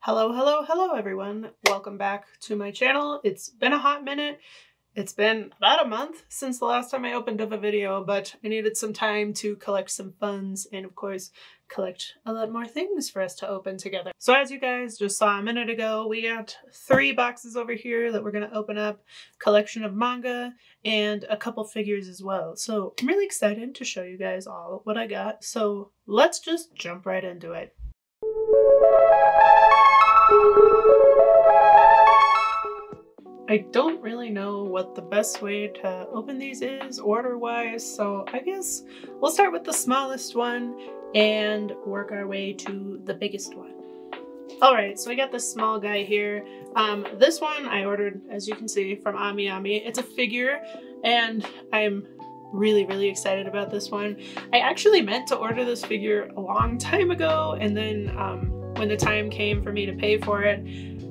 Hello everyone. Welcome back to my channel. It's been a hot minute. It's been about a month since the last time I opened up a video, but I needed some time to collect some funds and of course collect a lot more things for us to open together. So as you guys just saw a minute ago, we got 3 boxes over here that we're going to open up, collection of manga and a couple figures as well. So I'm really excited to show you guys all what I got. So let's just jump right into it. I don't really know what the best way to open these is order-wise, so I guess we'll start with the smallest one and work our way to the biggest one. Alright, so I got this small guy here. This one I ordered, as you can see, from Amiami. It's a figure, and I'm really excited about this one. I actually meant to order this figure a long time ago, and then when the time came for me to pay for it,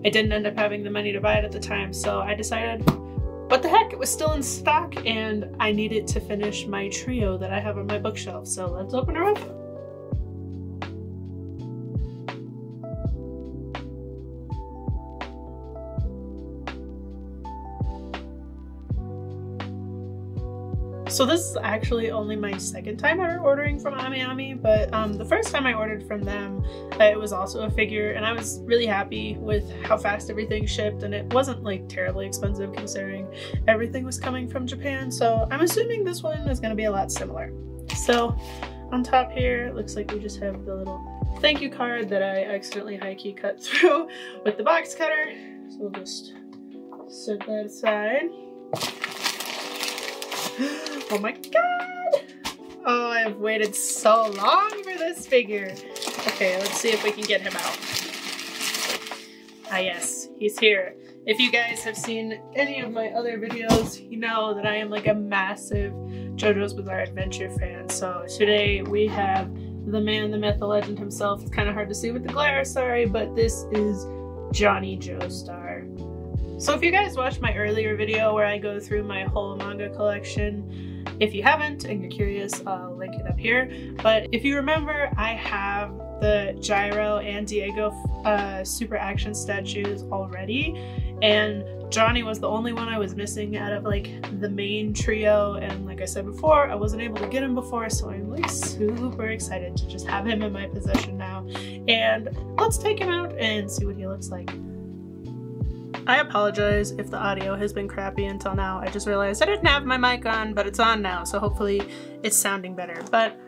I didn't end up having the money to buy it at the time, so I decided, what the heck, it was still in stock and I needed to finish my trio that I have on my bookshelf, so let's open her up. So this is actually only my second time ever ordering from Amiami, but the first time I ordered from them, it was also a figure, and I was really happy with how fast everything shipped, and it wasn't like terribly expensive considering everything was coming from Japan, so I'm assuming this one is going to be a lot similar. So on top here, it looks like we just have the little thank you card that I accidentally high-key cut through with the box cutter, so we'll just set that aside. Oh my god! Oh, I've waited so long for this figure. Okay, let's see if we can get him out. Ah yes, he's here. If you guys have seen any of my other videos, you know that I am like a massive JoJo's Bizarre Adventure fan. So today we have the man, the myth, the legend himself. It's kind of hard to see with the glare, sorry, but this is Johnny Joestar. So if you guys watched my earlier video where I go through my whole manga collection, if you haven't and you're curious, I'll link it up here. But if you remember, I have the Gyro and Diego super action statues already, and Johnny was the only one I was missing out of like the main trio, and like I said before, I wasn't able to get him before, so I'm like super excited to just have him in my possession now. And let's take him out and see what he looks like. I apologize if the audio has been crappy until now. I just realized I didn't have my mic on, but it's on now, so hopefully it's sounding better. But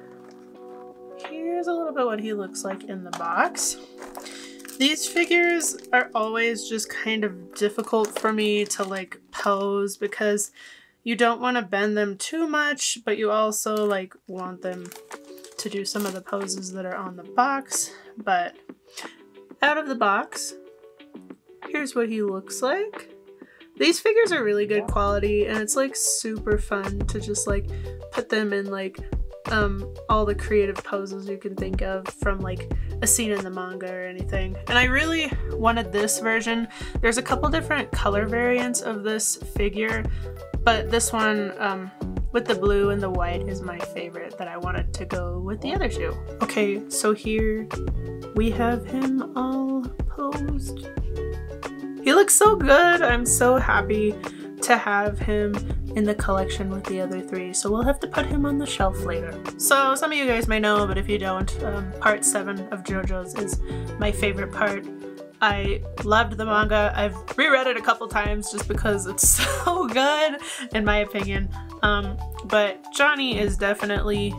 here's a little bit what he looks like in the box. These figures are always just kind of difficult for me to like pose because you don't want to bend them too much, but you also like want them to do some of the poses that are on the box. But out of the box, here's what he looks like. These figures are really good quality, and it's like super fun to just like put them in like all the creative poses you can think of from like a scene in the manga or anything. And I really wanted this version. There's a couple different color variants of this figure, but this one with the blue and the white is my favorite that I wanted to go with the other two. Okay, so here we have him all posed. He looks so good. I'm so happy to have him in the collection with the other 3, so we'll have to put him on the shelf later. So some of you guys may know, but if you don't, part 7 of JoJo's is my favorite part. I loved the manga. I've reread it a couple times just because it's so good in my opinion. But Johnny is definitely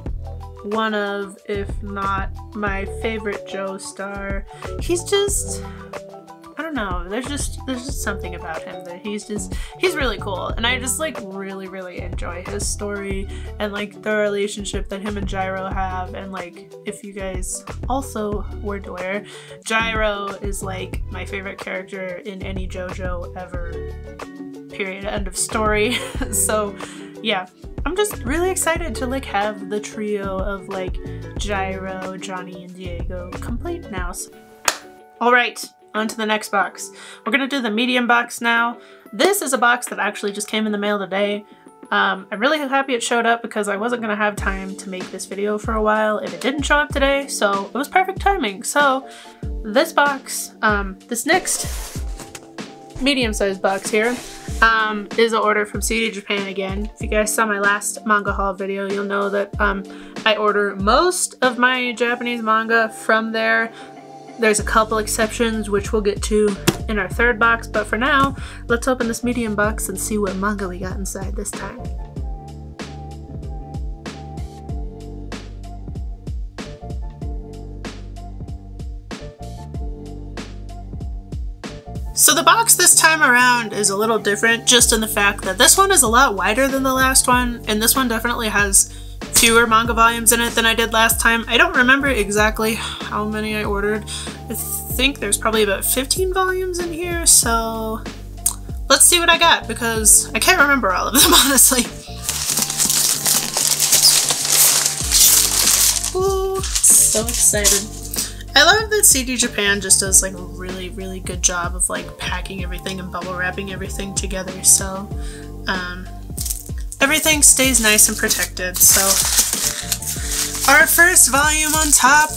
one of, if not my favorite Joestar. He's just, I don't know, there's just something about him that he's really cool, and I just like really enjoy his story and like the relationship that him and Gyro have. And like, if you guys also weren't aware, Gyro is like my favorite character in any JoJo ever, period, end of story. So yeah, I'm just really excited to like have the trio of like Gyro, Johnny, and Diego complete now. Alright, on to the next box. We're gonna do the medium box now. This is a box that actually just came in the mail today. I'm really happy it showed up because I wasn't gonna have time to make this video for a while if it didn't show up today, so it was perfect timing. So this box, this next medium-sized box here, is an order from CD Japan again. If you guys saw my last manga haul video, you'll know that I order most of my Japanese manga from there. There's a couple exceptions which we'll get to in our third box, but for now, let's open this medium box and see what manga we got inside this time. So the box this time around is a little different, just in the fact that this one is a lot wider than the last one, and this one definitely has fewer manga volumes in it than I did last time. I don't remember exactly how many I ordered. I think there's probably about 15 volumes in here, so let's see what I got, because I can't remember all of them, honestly. Ooh, so excited. I love that CD Japan just does like a really good job of like packing everything and bubble wrapping everything together, so everything stays nice and protected. So our first volume on top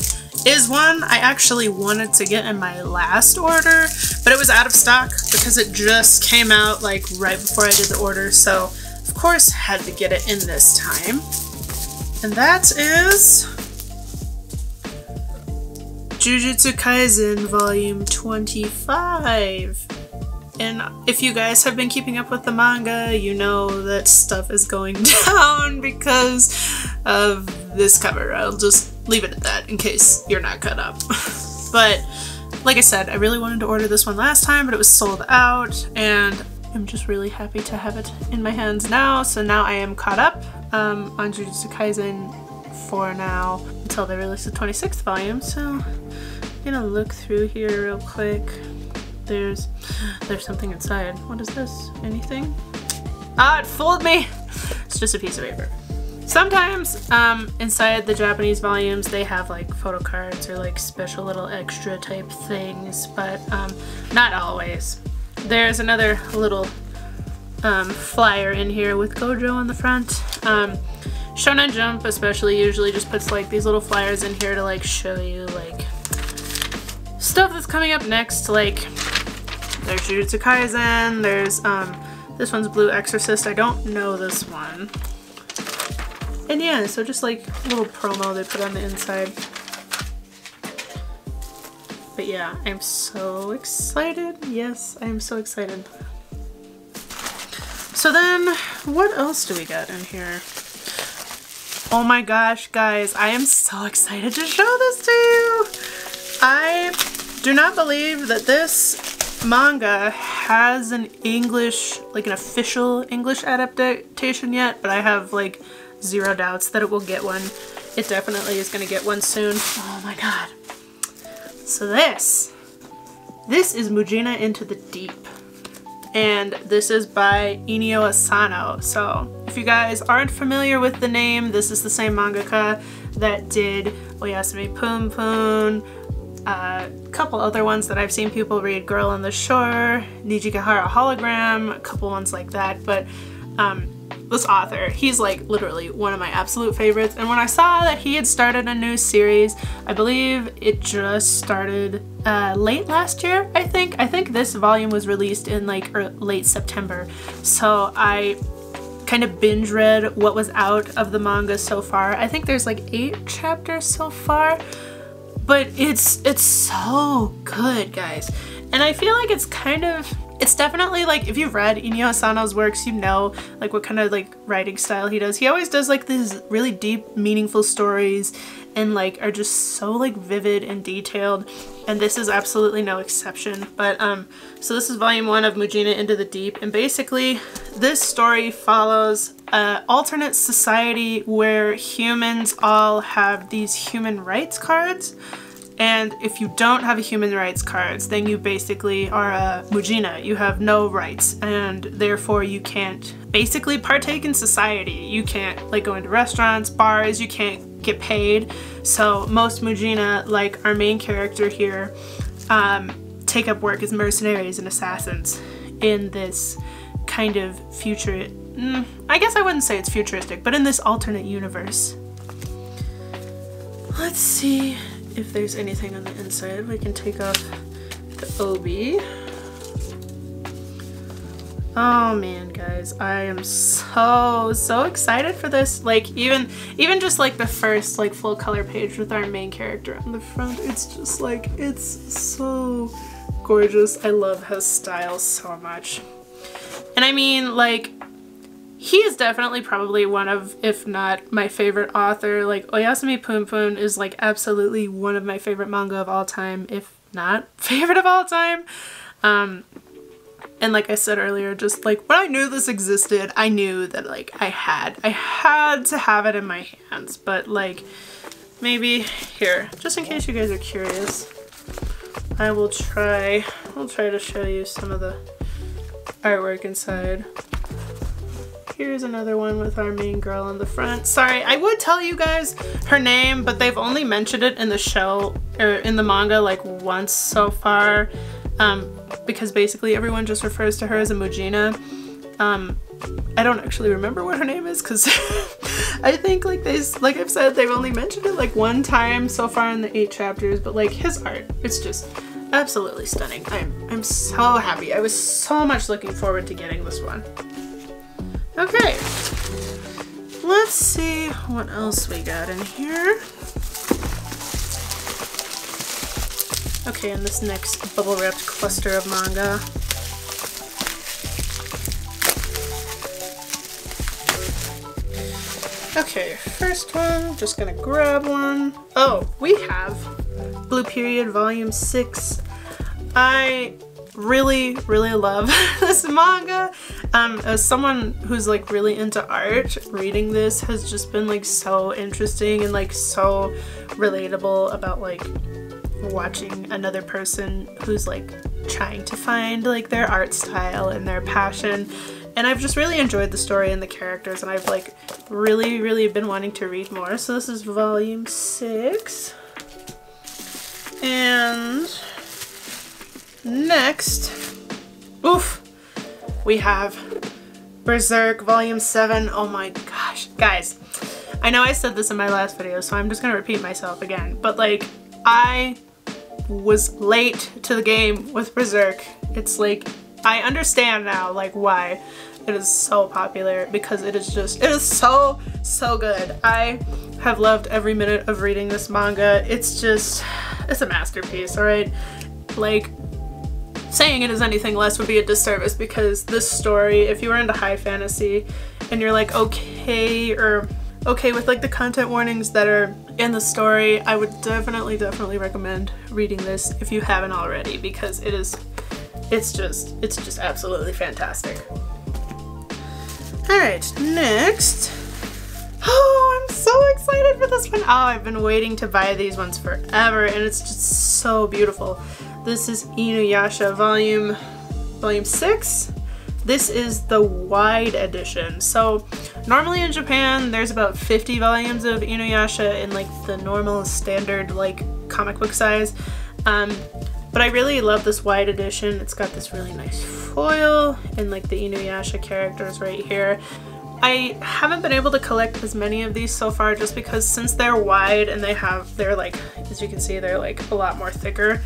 is one I actually wanted to get in my last order, but it was out of stock because it just came out like right before I did the order, so of course had to get it in this time. And that is Jujutsu Kaisen Volume 25. And if you guys have been keeping up with the manga, you know that stuff is going down because of this cover. I'll just leave it at that in case you're not caught up. But like I said, I really wanted to order this one last time, but it was sold out, and I'm just really happy to have it in my hands now. So now I am caught up on Jujutsu Kaisen for now until they release the 26th volume. So I'm gonna look through here real quick. There's something inside. What is this? Anything? Ah, it fooled me! It's just a piece of paper. Sometimes inside the Japanese volumes they have like photo cards or like special little extra type things, but not always. There's another little flyer in here with Gojo on the front. Shonen Jump especially usually just puts like these little flyers in here to like show you like stuff that's coming up next. Like there's Jujutsu Kaisen, there's this one's Blue Exorcist. I don't know this one. And yeah, so just like a little promo they put on the inside. But yeah, I'm so excited. Yes, I'm so excited. So then, what else do we got in here? Oh my gosh, guys, I am so excited to show this to you! I do not believe that this manga has an English, like an official English adaptation yet, but I have like zero doubts that it will get one. It definitely is gonna get one soon. Oh my god. So this is Mujina Into the Deep. And this is by Ino Yasha. So if you guys aren't familiar with the name, this is the same mangaka that did Oyasumi Pun Pun, a couple other ones that I've seen people read, Girl on the Shore, Nijikahara Hologram, a couple ones like that. But this author, he's like literally one of my absolute favorites, and when I saw that he had started a new series, I believe it just started late last year, I think this volume was released in like late September, so I kind of binge read what was out of the manga so far. I think there's like 8 chapters so far, but it's so good, guys. And I feel like it's definitely like, if you've read Ino Yasha's works, you know like what kind of like writing style he does. He always does like these really deep, meaningful stories and like are just so like vivid and detailed, and this is absolutely no exception. But so this is volume 1 of Mujina Into the Deep, and basically this story follows an alternate society where humans all have these human rights cards. And if you don't have a human rights cards, then you basically are a Mujina. You have no rights, and therefore you can't basically partake in society. You can't like go into restaurants, bars, you can't get paid. So most Mujina, like our main character here, take up work as mercenaries and assassins in this kind of future I guess I wouldn't say it's futuristic, but in this alternate universe. Let's see if there's anything on the inside. We can take off the Obie. Oh man, guys, I am so excited for this. Like even just like the first like full color page with our main character on the front, it's just like, it's so gorgeous. I love his style so much. And I mean, like, he is definitely probably one of, if not my favorite author. Like Oyasumi Punpun is like absolutely one of my favorite manga of all time, if not favorite of all time. And like I said earlier, just like when I knew this existed, I knew that like I had to have it in my hands. But like, maybe here, just in case you guys are curious, I'll try to show you some of the artwork inside. Here's another one with our main girl on the front. Sorry, I would tell you guys her name, but they've only mentioned it in the show, or in the manga, like once so far. Because basically everyone just refers to her as a Mujina. I don't actually remember what her name is because I think like I've said, they've only mentioned it like one time so far in the 8 chapters, but like his art, it's just absolutely stunning. I'm so happy. I was so much looking forward to getting this one. Okay, let's see what else we got in here. Okay, and this next bubble-wrapped cluster of manga. Okay, first one, just gonna grab one. Oh, we have Blue Period Volume 6. I really love this manga. As someone who's like really into art, reading this has just been like so interesting and like so relatable about like watching another person who's like trying to find like their art style and their passion. And I've just really enjoyed the story and the characters, and I've like really been wanting to read more. So this is volume 6. And next, oof, we have Berserk volume 7. Oh my gosh, guys. I know I said this in my last video, so I'm just gonna repeat myself again, but like I was late to the game with Berserk. It's like, I understand now like why it is so popular, because it is so good. I have loved every minute of reading this manga. It's a masterpiece, alright? Like, saying it is anything less would be a disservice, because this story, if you are into high fantasy and you're like okay with like the content warnings that are in the story, I would definitely recommend reading this if you haven't already, because it's just absolutely fantastic. Alright, next. Oh, I'm so excited for this one. Oh, I've been waiting to buy these ones forever, and it's just so beautiful. This is Ino Yasha Volume 6. This is the wide edition. So normally in Japan there's about 50 volumes of Ino Yasha in like the normal standard like comic book size. But I really love this wide edition. It's got this really nice foil and like the Ino Yasha characters right here. I haven't been able to collect as many of these so far, just because since they're wide and they're like, as you can see, they're like a lot more thicker.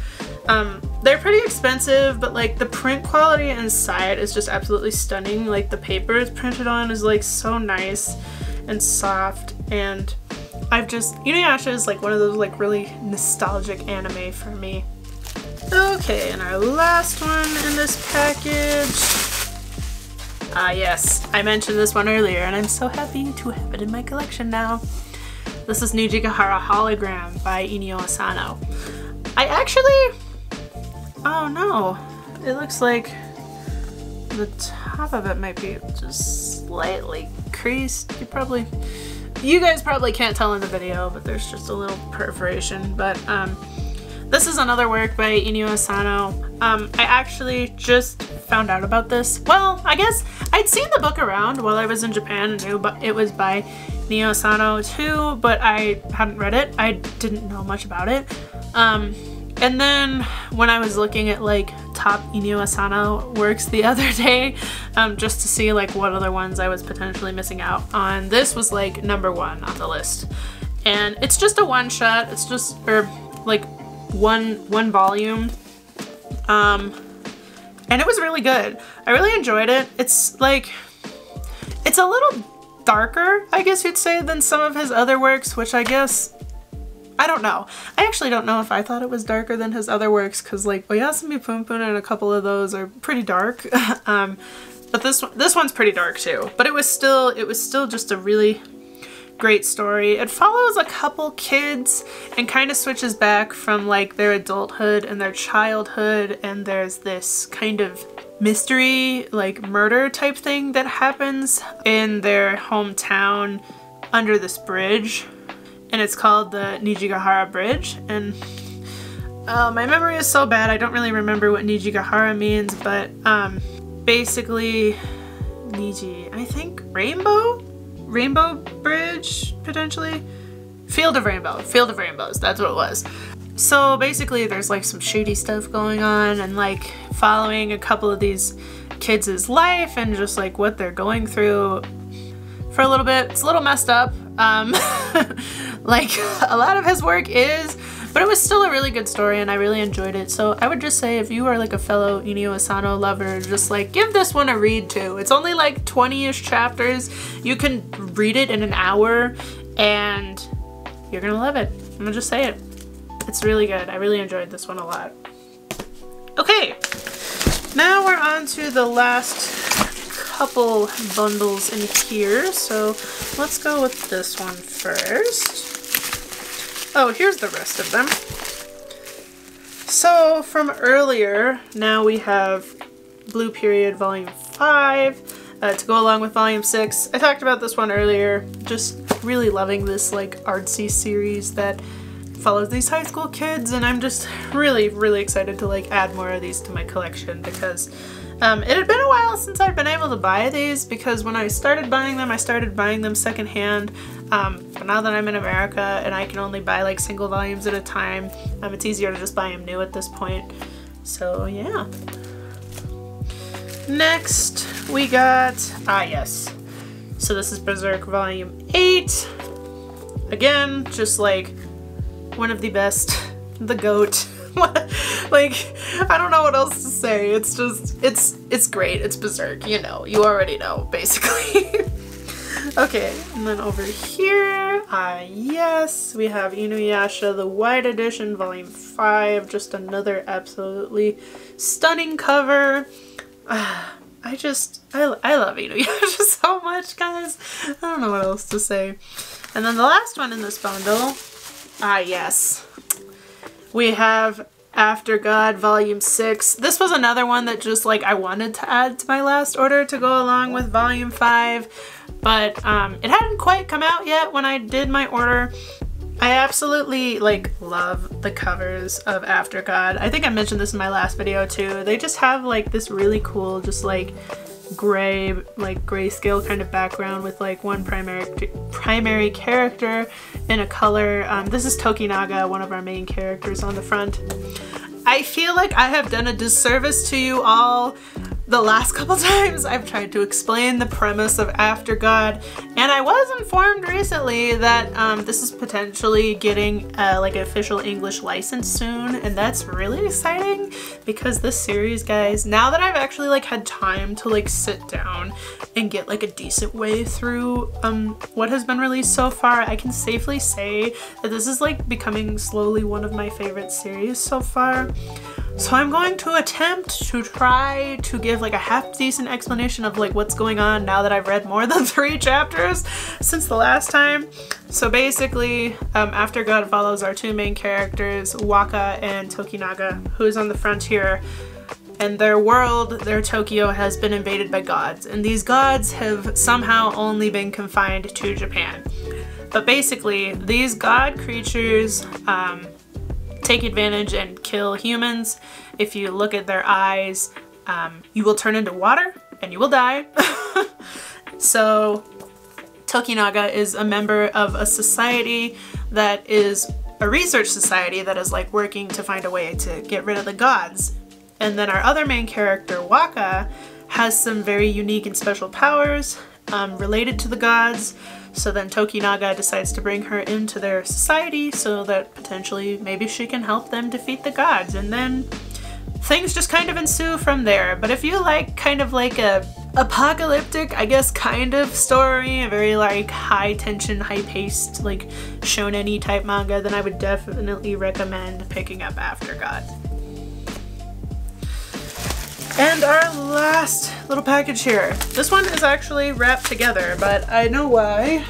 They're pretty expensive, but like the print quality inside is just absolutely stunning. Like the paper it's printed on is like so nice and soft, and Ino Yasha is like one of those like really nostalgic anime for me. Okay, and our last one in this package. Yes, I mentioned this one earlier, and I'm so happy to have it in my collection now. This is Nijigahara Hologram by Inio Asano. Oh no, it looks like the top of it might be just slightly creased. You guys probably can't tell in the video, but there's just a little perforation. But this is another work by Inio Asano. I actually just found out about this. Well, I guess I'd seen the book around while I was in Japan and knew it was by Inio Asano too, but I hadn't read it. I didn't know much about it. And then when I was looking at like top Ino Asano works the other day, just to see like what other ones I was potentially missing out on. This was like #1 on the list. And it's just a one-shot, it's just, or like one volume. And it was really good. I really enjoyed it. It's like, it's a little darker, I guess you'd say, than some of his other works, which I guess, I don't know. I actually don't know if I thought it was darker than his other works, because like Oyasumi Punpun and a couple of those are pretty dark. But this one's pretty dark too. But it was still just a really great story. It follows a couple kids and kind of switches back from like their adulthood and their childhood, and there's this kind of mystery, like murder type thing that happens in their hometown under this bridge, and it's called the Nijigahara Bridge. And my memory is so bad, I don't really remember what Nijigahara means, but basically Niji, I think Rainbow Bridge, potentially? Field of Rainbows, that's what it was. So basically there's like some shady stuff going on, and like following a couple of these kids' life and just like what they're going through for a little bit. It's a little messed up, like a lot of his work is, but it was still a really good story and I really enjoyed it. So I would just say, if you are like a fellow Ino Asano lover, just like give this one a read too. It's only like 20-ish chapters. You can read it in an hour and you're gonna love it. I'm gonna just say it. It's really good. I really enjoyed this one a lot. Okay, now we're on to the last couple bundles in here. So let's go with this one first. Oh, here's the rest of them. So from earlier, now we have Blue Period Volume 5 to go along with Volume 6. I talked about this one earlier, just really loving this like artsy series that follows these high school kids, and I'm just really excited to like add more of these to my collection, because it had been a while since I'd been able to buy these, because when I started buying them, I started buying them secondhand. But now that I'm in America and I can only buy like single volumes at a time, it's easier to just buy them new at this point. So yeah. Next we got, yes. So this is Berserk Volume 8. Again, just like one of the best, the GOAT. Like, I don't know what else to say. It's just, it's great. It's Berserk, you know. You already know, basically. Okay, and then over here, yes, we have Ino Yasha, the White Edition, Volume 5. Just another absolutely stunning cover. I love Ino Yasha so much, guys. I don't know what else to say. And then the last one in this bundle, yes, we have After God Volume 6. This was another one that just like I wanted to add to my last order to go along with Volume 5, but it hadn't quite come out yet when I did my order. I absolutely like love the covers of After God. I think I mentioned this in my last video too. They just have like this really cool, just like gray, like grayscale kind of background with like one primary character in a color. This is Tokinaga, one of our main characters on the front. I feel like I have done a disservice to you all the last couple times I've tried to explain the premise of After God, and I was informed recently that this is potentially getting like an official English license soon, and that's really exciting because this series, guys, now that I've actually like had time to like sit down and get like a decent way through what has been released so far, I can safely say that this is like becoming slowly one of my favorite series so far. So I'm going to attempt to try to give like a half decent explanation of like what's going on now that I've read more than 3 chapters since the last time. So basically, After God follows our 2 main characters, Waka and Tokinaga, who's on the frontier, and their world, their Tokyo, has been invaded by gods, and these gods have somehow only been confined to Japan. But basically, these god creatures take advantage and kill humans. If you look at their eyes, you will turn into water and you will die. So Tokinaga is a member of a society that is a research society that is like working to find a way to get rid of the gods. And then our other main character, Waka, has some very unique and special powers related to the gods. So then Tokinaga decides to bring her into their society so that potentially maybe she can help them defeat the gods. And then things just kind of ensue from there. But if you like kind of like a apocalyptic, I guess, kind of story, a very like high tension, high paced, like shonen-y type manga, then I would definitely recommend picking up After God. And our last little package here. This one is actually wrapped together, but I know why.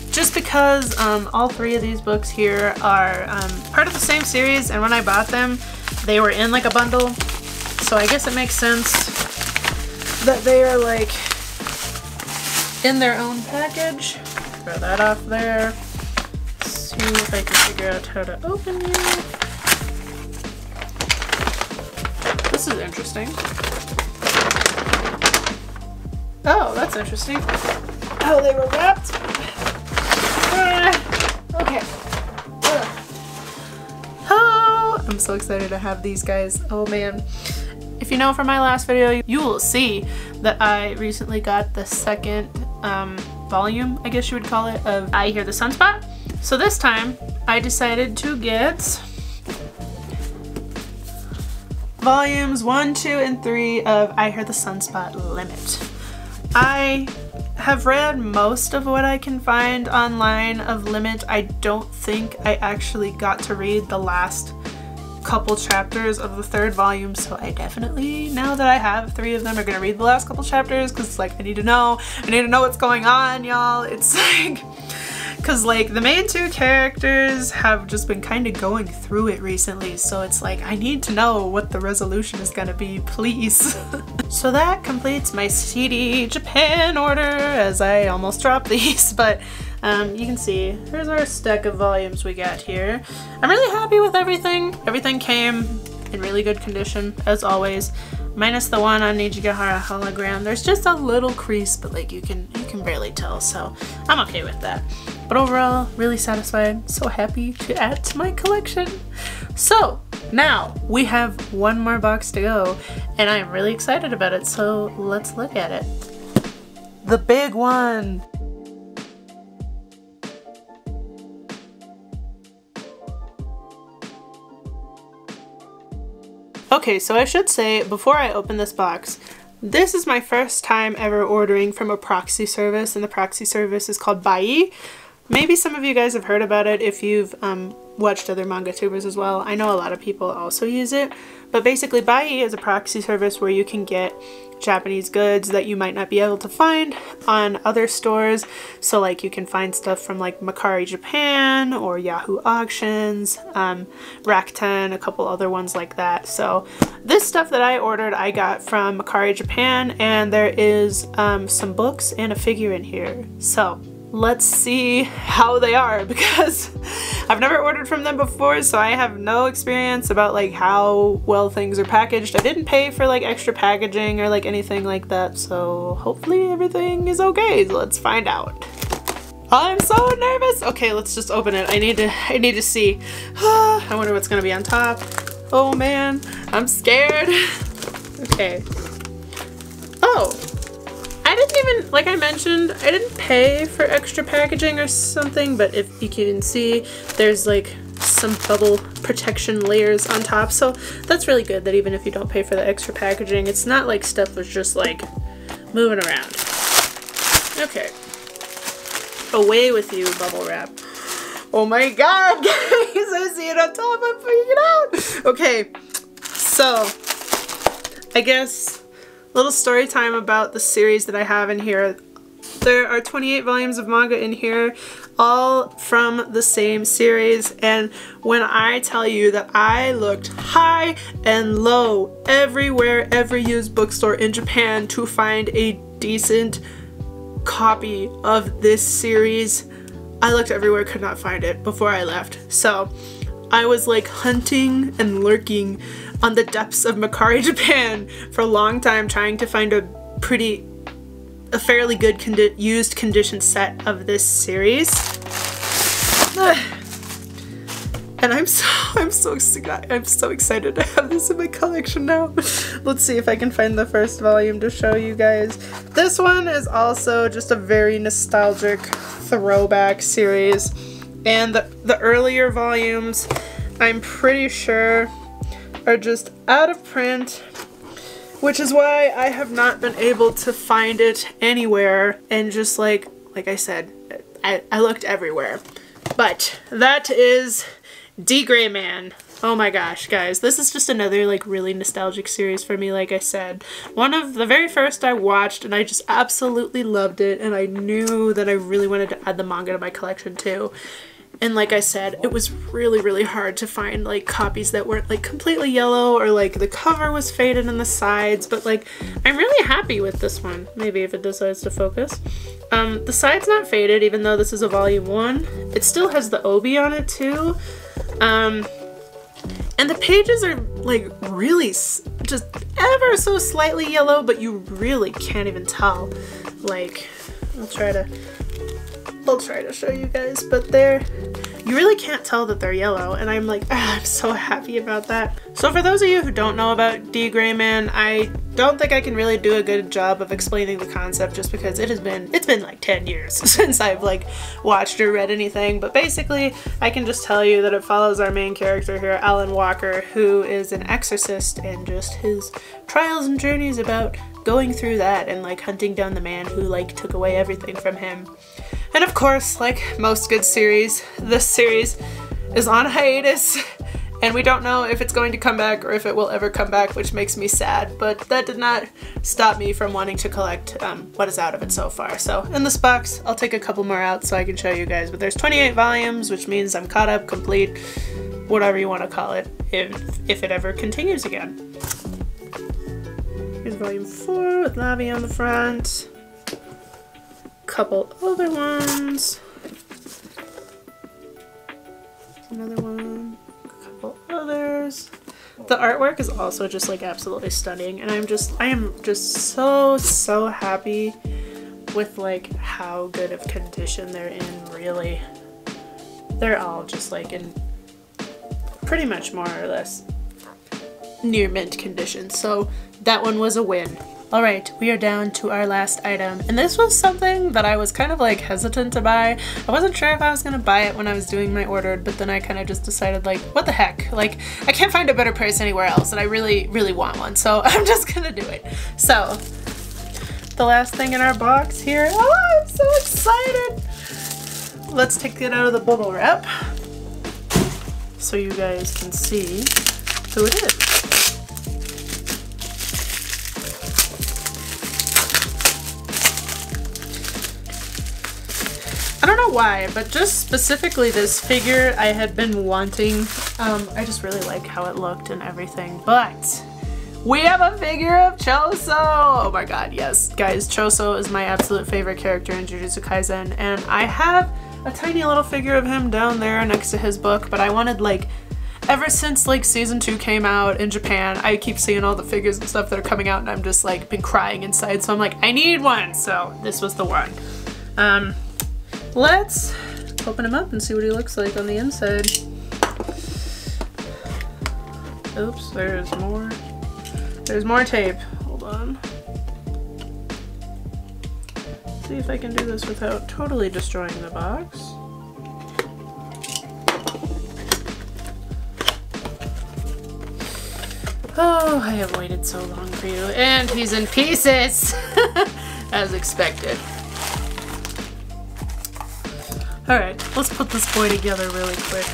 Just because all three of these books here are part of the same series, and when I bought them, they were in like a bundle. So I guess it makes sense that they are like in their own package. Throw that off there. See if I can figure out how to open it. This is interesting. Oh, that's interesting. Oh, they were wrapped. Okay. Oh, I'm so excited to have these guys. Oh man. If you know from my last video, you will see that I recently got the second volume, I guess you would call it, of I Hear the Sunspot. So this time I decided to get volumes 1, 2, and 3 of I Hear the Sunspot Limit. I have read most of what I can find online of Limit. I don't think I actually got to read the last couple chapters of the third volume, so I definitely, now that I have 3 of them, are gonna read the last couple chapters, because like I need to know what's going on, y'all. It's like, because like the main 2 characters have just been kind of going through it recently, so it's like I need to know what the resolution is gonna be, please. So that completes my CD Japan order, as I almost dropped these, but you can see here's our stack of volumes we got here. I'm really happy with everything. Everything came in really good condition, as always, minus the one on Nijigahara hologram. There's just a little crease, but like you can barely tell, so I'm okay with that. But overall, really satisfied, so happy to add to my collection. So now we have one more box to go, and I'm really excited about it, so let's look at it. The big one! Okay, so I should say, before I open this box, this is my first time ever ordering from a proxy service, and the proxy service is called Buyee. Maybe some of you guys have heard about it if you've watched other manga tubers as well. I know a lot of people also use it, but basically Buyee is a proxy service where you can get Japanese goods that you might not be able to find on other stores. So like you can find stuff from like Mercari Japan or Yahoo Auctions, Rakuten, a couple other ones like that. So this stuff that I ordered I got from Mercari Japan, and there is some books and a figure in here. So let's see how they are, because I've never ordered from them before, so I have no experience about like how well things are packaged. I didn't pay for like extra packaging or like anything like that, so hopefully everything is okay. So let's find out. I'm so nervous. Okay, let's just open it. I need to see. I wonder what's gonna be on top. Oh man, I'm scared. Okay. Oh. I didn't even, like I mentioned, I didn't pay for extra packaging or something, but if you can see, there's like some bubble protection layers on top, so that's really good that even if you don't pay for the extra packaging, it's not like stuff was just like moving around. Okay. Away with you, bubble wrap. Oh my god, guys, I see it on top, I'm freaking out! Okay, so, I guess little story time about the series that I have in here. There are 28 volumes of manga in here, all from the same series, and when I tell you that I looked high and low everywhere, every used bookstore in Japan to find a decent copy of this series, I looked everywhere, could not find it before I left. So I was like hunting and lurking on the depths of Mercari Japan for a long time, trying to find a fairly good used condition set of this series. And And I'm so excited to have this in my collection now. Let's see if I can find the first volume to show you guys. This one is also just a very nostalgic throwback series. And the earlier volumes, I'm pretty sure, are just out of print, which is why I have not been able to find it anywhere. And just like I said, I looked everywhere. But that is D Gray Man. Oh my gosh, guys, this is just another like really nostalgic series for me. Like I said, one of the very first I watched, and I just absolutely loved it, and I knew that I really wanted to add the manga to my collection too. And like I said, it was really hard to find like copies that weren't like completely yellow, or like the cover was faded in the sides, but like I'm really happy with this one. Maybe if it decides to focus. The side's not faded, even though this is a volume 1. It still has the Obie on it too. And the pages are like really just ever so slightly yellow, but you really can't even tell. Like, I'll try to show you guys, but you really can't tell that they're yellow, and I'm like, I'm so happy about that. So for those of you who don't know about D Gray Man, I don't think I can really do a good job of explaining the concept, just because it's been like 10 years since I've like watched or read anything. But basically, I can just tell you that it follows our main character here, Alan Walker, who is an exorcist, and just his trials and journeys about going through that and like hunting down the man who like took away everything from him. And of course, like most good series, this series is on hiatus, and we don't know if it's going to come back or if it will ever come back, which makes me sad, but that did not stop me from wanting to collect what is out of it so far. So in this box, I'll take a couple more out so I can show you guys, but there's 28 volumes, which means I'm caught up, complete, whatever you want to call it, if it ever continues again. Here's volume 4 with Lavi on the front. Couple other ones. Another one. A couple others. The artwork is also just like absolutely stunning, and I am just so happy with like how good of condition they're in, really. They're all just like in pretty much more or less near mint condition, so that one was a win. Alright, we are down to our last item, and this was something that I was kind of like hesitant to buy. I wasn't sure if I was gonna buy it when I was doing my order, but then I kind of just decided like, what the heck, like I can't find a better price anywhere else, and I really want one, so I'm just gonna do it. So, the last thing in our box here, oh, I'm so excited! Let's take it out of the bubble wrap so you guys can see who it is. I don't know why, but just specifically this figure I had been wanting. I just really like how it looked and everything, but we have a figure of Choso! Oh my god, yes. Guys, Choso is my absolute favorite character in Jujutsu Kaisen, and I have a tiny little figure of him down there next to his book, but I wanted like, ever since like season 2 came out in Japan, I keep seeing all the figures and stuff that are coming out, and I'm just like been crying inside, so I'm like, I need one! So this was the one. Let's open him up and see what he looks like on the inside. Oops, there's more. There's more tape. Hold on. See if I can do this without totally destroying the box. Oh, I have waited so long for you. And he's in pieces! As expected. Alright, let's put this boy together really quick.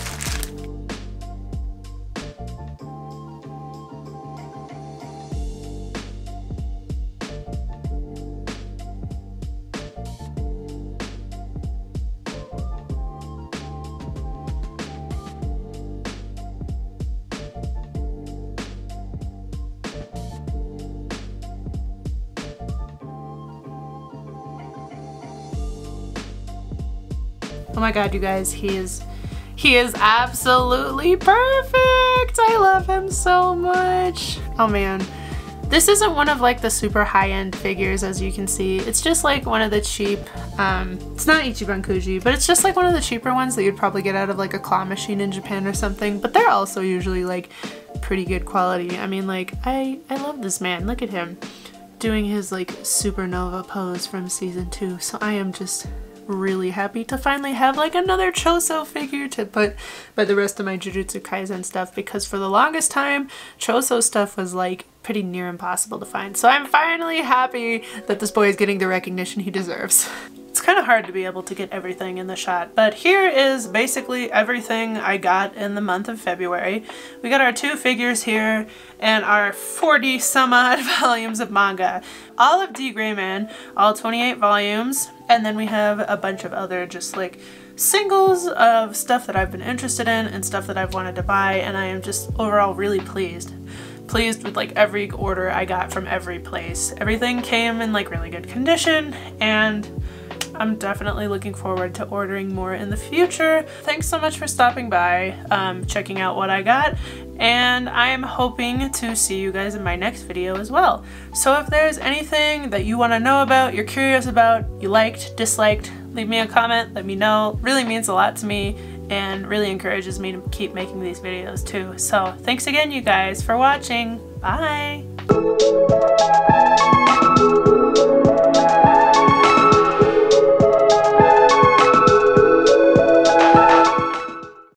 Oh my god, you guys, he is absolutely perfect! I love him so much! Oh man, This isn't one of like the super high-end figures, as you can see. It's just like one of the cheap, it's not Ichiban Kuji, but it's just like one of the cheaper ones that you'd probably get out of like a claw machine in Japan or something. But they're also usually like pretty good quality. I mean, like, I love this man. Look at him doing his like supernova pose from season 2. So I am just really happy to finally have like another Choso figure to put by the rest of my Jujutsu Kaisen stuff, because for the longest time Choso stuff was like pretty near impossible to find. So I'm finally happy that this boy is getting the recognition he deserves. It's kind of hard to be able to get everything in the shot, but here is basically everything I got in the month of February. We got our 2 figures here and our 40 some odd volumes of manga. All of D. Gray Man, all 28 volumes, and then we have a bunch of other just like singles of stuff that I've been interested in and stuff that I've wanted to buy, and I am just overall really pleased with like every order I got from every place. Everything came in like really good condition, and I'm definitely looking forward to ordering more in the future. Thanks so much for stopping by, checking out what I got, and I am hoping to see you guys in my next video as well. So if there's anything that you want to know about, you're curious about, you liked, disliked, leave me a comment, let me know. It really means a lot to me and really encourages me to keep making these videos too. So thanks again, you guys, for watching. Bye!